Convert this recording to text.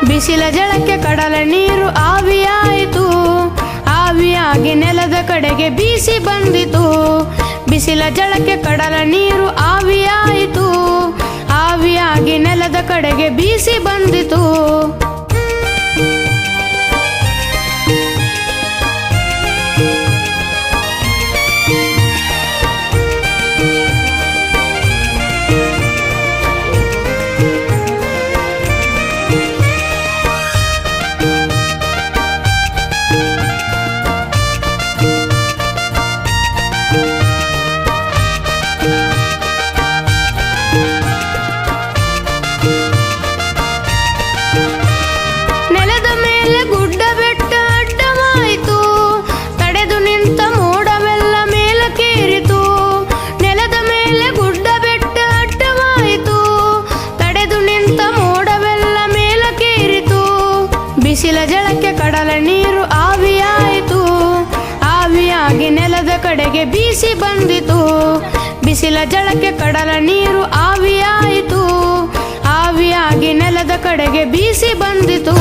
ಬಿಸಿಲ ಜಳಕ್ಕೆ ಕಡಲ ನೀರು ಆವಿಯಾಯಿತು, ಆವಿಯಾಗಿ ನೆಲದ ಕಡೆಗೆ ಬೀಸಿ ಬಂದಿತು. ಬಿಸಿಲ ಜಳಕ್ಕೆ ಕಡಲ ನೀರು ಆವಿಯಾಯಿತು, ಆವಿಯಾಗಿ ನೆಲದ ಕಡೆಗೆ ಬೀಸಿ ಬಂದಿತು. ನೆಲದ ಮೇಲೆ ಗುಡ್ಡ ಬೆಟ್ಟ ಅಡ್ಡವಾಯಿತು, ತಡೆದು ನಿಂತ ಮೋಡವೆಲ್ಲ ಮೇಲಕ್ಕೇರಿತು. ನೆಲದ ಮೇಲೆ ಗುಡ್ಡ ಬೆಟ್ಟ ಅಡ್ಡವಾಯಿತು, ತಡೆದು ನಿಂತ ಮೋಡವೆಲ್ಲ ಮೇಲಕ್ಕೇರಿತು. ಬಿಸಿಲ ಜಳಕ್ಕೆ ಕಡಲ ನೀರು ಆವಿಯಾಯಿತು, ಆವಿಯಾಗಿ ನೆಲದ ಕಡೆಗೆ ಬೀಸಿ ಬಂದಿತು. ಬಿಸಿಲ ಜಳಕ್ಕೆ ಕಡಲ ನೀರು ಆವಿಯಾಯಿತು, ಆವಿಯಾಗಿ ನೆಲದ ಕಡೆಗೆ ಬೀಸಿ ಬಂದಿತು.